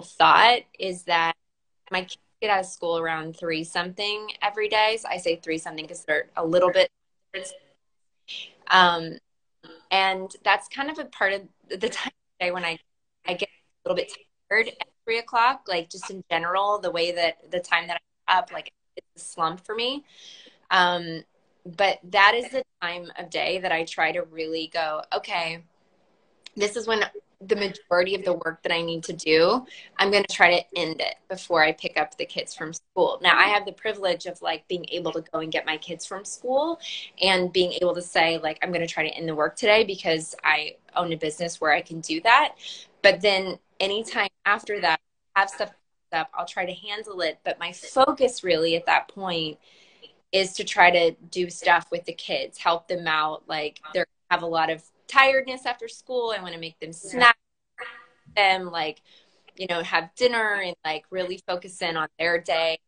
S1: thought is that my kids get out of school around 3 something every day. So I say 3 something because they're a little bit different. And that's kind of a part of the time of the day when I get a little bit tired at 3 o'clock, like just in general, the way that the time that I'm up, like it's a slump for me. But that is the time of day that I try to really go, okay, this is when the majority of the work that I need to do, I'm going to try to end it before I pick up the kids from school. Now I have the privilege of like being able to go and get my kids from school and being able to say like, I'm going to try to end the work today because I own a business where I can do that. But then anytime after that, I have stuff up, I'll try to handle it. But my focus really at that point is to try to do stuff with the kids, help them out. Like they have a lot of tiredness after school. I want to make them snack them, like, have dinner and like really focus in on their day.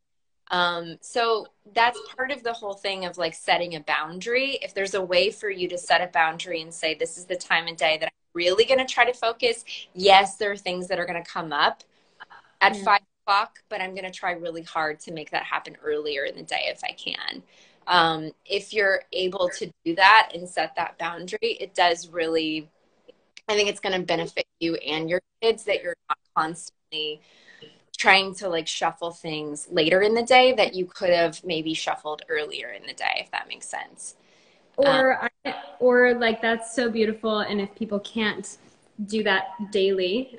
S1: So that's part of the whole thing of like setting a boundary. If there's a way for you to set a boundary and say, this is the time of day that I'm really going to try to focus. Yes, there are things that are going to come up at 5 o'clock, but I'm going to try really hard to make that happen earlier in the day if I can. If you're able to do that and set that boundary, it does really, I think it's going to benefit you and your kids that you're not constantly trying to like shuffle things later in the day that you could have maybe shuffled earlier in the day, if that makes sense.
S2: Or like, that's so beautiful. And if people can't do that daily,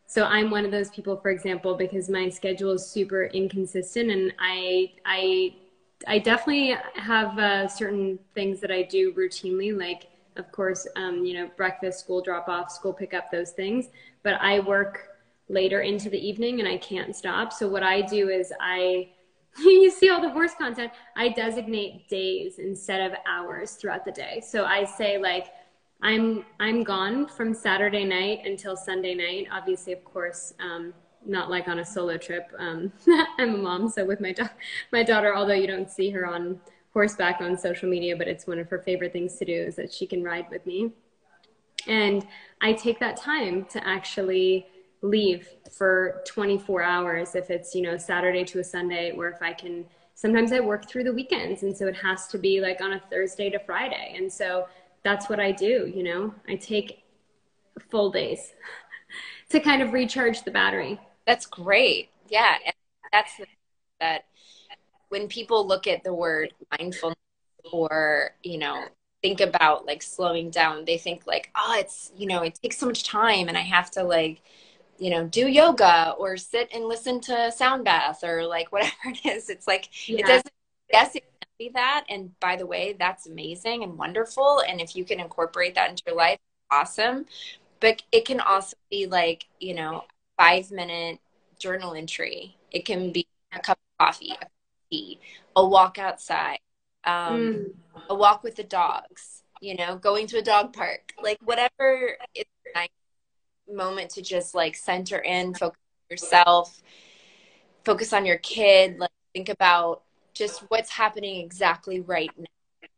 S2: so I'm one of those people, for example, because my schedule is super inconsistent, and I definitely have certain things that I do routinely, like, of course, breakfast, school drop off, school pick up, those things. But I work later into the evening and I can't stop. So what I do is you see all the horse content, I designate days instead of hours throughout the day. So I say like, I'm gone from Saturday night until Sunday night. Obviously, of course, not like on a solo trip. I'm a mom, so with my daughter, although you don't see her on horseback on social media, but it's one of her favorite things to do is that she can ride with me. And I take that time to actually leave for 24 hours if it's, you know, Saturday to a Sunday, or if I can, sometimes I work through the weekends. And so it has to be like on a Thursday to Friday. And so that's what I do, you know, I take full days to kind of recharge the battery.
S1: That's great. Yeah. And that's that when people look at the word mindfulness or, you know, think about like slowing down, they think like, oh, it's, you know, it takes so much time and I have to like, you know, do yoga or sit and listen to a sound bath or like whatever it is. It's like, it doesn't, yes, it can be that. And by the way, that's amazing and wonderful. And if you can incorporate that into your life, awesome. But it can also be like, you know, 5-minute journal entry. It can be a cup of coffee, a cup of tea, a walk outside, a walk with the dogs, you know, going to a dog park, like whatever. It's a nice moment to just like center in, focus on yourself, focus on your kid, like think about just what's happening exactly right now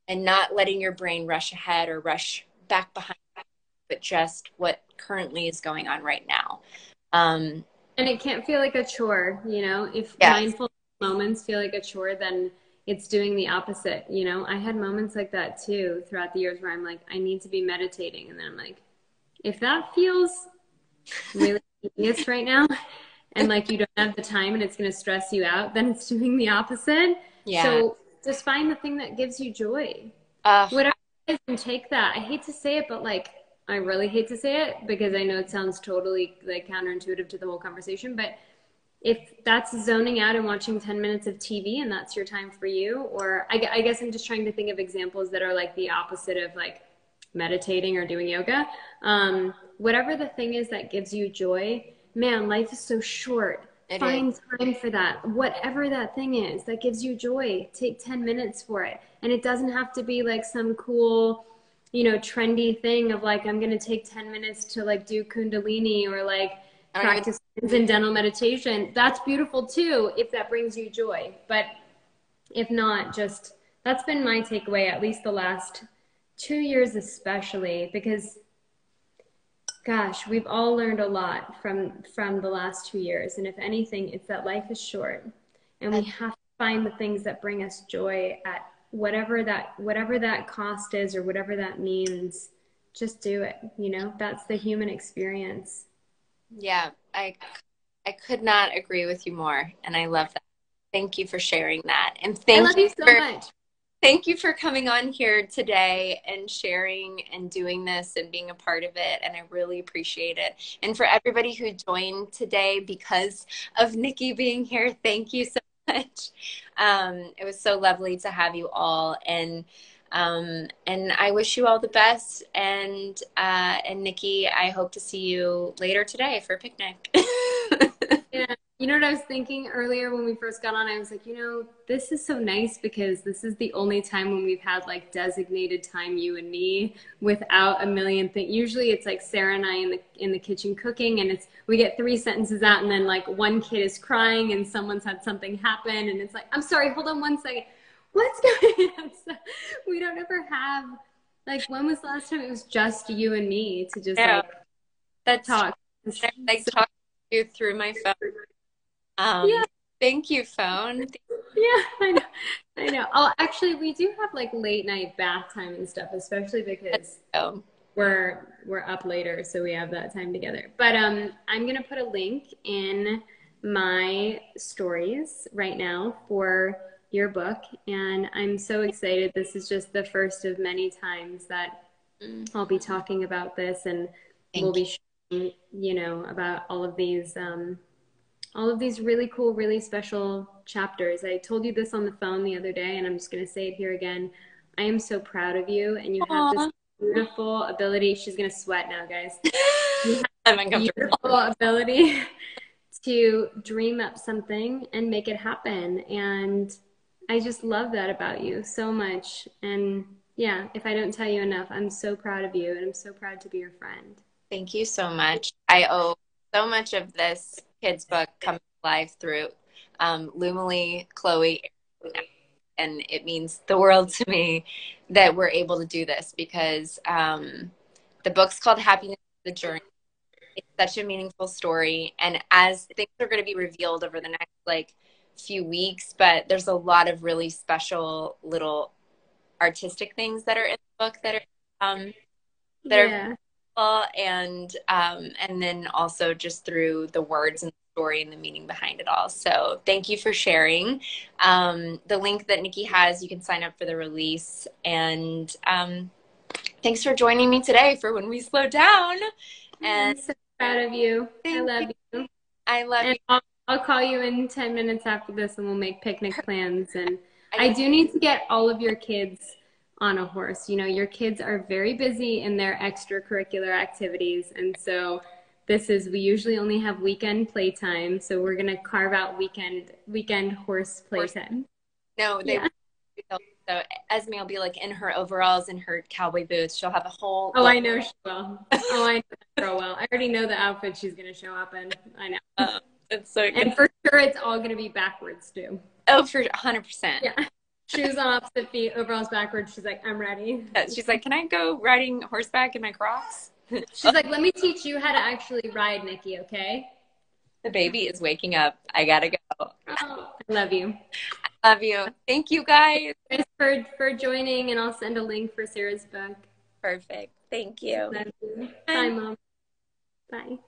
S1: and not letting your brain rush ahead or rush back behind, but just what currently is going on right now.
S2: And it can't feel like a chore, you know, if
S1: yes.
S2: mindful moments feel like a chore, then it's doing the opposite. You know, I had moments like that too throughout the years where I'm like, I need to be meditating. And then I'm like, if that feels really tedious right now and like you don't have the time and it's going to stress you out, then it's doing the opposite.
S1: Yeah.
S2: So just find the thing that gives you joy. Whatever it is, and take that. I hate to say it, but like, I really hate to say it because I know it sounds totally like counterintuitive to the whole conversation, but if that's zoning out and watching 10 minutes of TV and that's your time for you, or I guess I'm just trying to think of examples that are like the opposite of like meditating or doing yoga. Whatever the thing is that gives you joy, man, life is so short. Find time for that. Whatever that thing is that gives you joy, take 10 minutes for it. And it doesn't have to be like some cool, you know, trendy thing of like, I'm going to take 10 minutes to like do Kundalini or like practice in dental meditation. That's beautiful too, if that brings you joy. But if not, just, that's been my takeaway, at least the last 2 years, especially because gosh, we've all learned a lot from the last 2 years. And if anything, it's that life is short and we have to find the things that bring us joy at whatever that cost is or whatever that means. Just do it. You know, that's the human experience.
S1: Yeah, I could not agree with you more. And I love that. Thank you for sharing that. And
S2: I love you so much.
S1: Thank you for coming on here today and sharing and doing this and being a part of it. And I really appreciate it. And for everybody who joined today because of Nikki being here, thank you so much. It was so lovely to have you all. And I wish you all the best. And Nikki, I hope to see you later today for a picnic.
S2: Yeah. You know what I was thinking earlier when we first got on? I was like, you know, this is so nice because this is the only time when we've had like designated time, you and me, without a million things. Usually it's like Sarah and I in the kitchen cooking, and we get 3 sentences out, and then like one kid is crying and someone's had something happen, and it's like, I'm sorry, hold on one second. What's going on? So we don't ever have, like, when was the last time it was just you and me to just talk?
S1: Like talk to you through my phone. Thank you, phone.
S2: Yeah, I know. Oh, actually, we do have like late night bath time and stuff, especially because we're up later, so we have that time together. But I'm gonna put a link in my stories right now for your book, and I'm so excited. This is just the first of many times that I'll be talking about this, and we'll be sharing, you know, about all of these really cool, really special chapters. I told you this on the phone the other day, and I'm just going to say it here again. I am so proud of you, and you have this beautiful ability. She's going to sweat now, guys. You have a beautiful ability to dream up something and make it happen. And I just love that about you so much. And yeah, if I don't tell you enough, I'm so proud of you, and I'm so proud to be your friend.
S1: Thank you so much. I owe so much of this kids book coming live through Lumily, Chloe. and it means the world to me that we're able to do this because the book's called Happiness is the Journey. It's such a meaningful story, and as things are going to be revealed over the next like few weeks, but there's a lot of really special little artistic things that are in the book that are
S2: Yeah.
S1: and then also just through the words and the story and the meaning behind it all. So thank you for sharing. The link that Nikki has, you can sign up for the release. And thanks for joining me today for When We Slow Down. And
S2: I'm so proud of you. I
S1: thank
S2: love
S1: you.
S2: you.
S1: I love
S2: And
S1: you.
S2: I'll call you in 10 minutes after this and we'll make picnic plans. And I
S1: I,
S2: do need to get all of your kids on a horse. You know, your kids are very busy in their extracurricular activities. And so we usually only have weekend playtime. So we're going to carve out weekend horse playtime.
S1: no, they
S2: Yeah.
S1: so Esme will be like in her overalls and her cowboy boots. She'll have a whole
S2: Oh, I know she will. Oh, I know that girl well. I already know the outfit she's going to show up in. I know.
S1: it's so good.
S2: And for sure, it's all going to be backwards too.
S1: Oh, for 100%.
S2: Yeah. Shoes on opposite feet, overalls backwards. She's like, I'm ready.
S1: She's like, can I go riding horseback in my Crocs?
S2: She's like, let me teach you how to actually ride, Nikki, okay?
S1: The baby is waking up. I gotta go.
S2: Oh, I love you.
S1: Love you. Thank you guys.
S2: Thanks for joining, and I'll send a link for Sarah's book.
S1: Perfect. Thank you.
S2: Love you. Bye, Mom. Bye.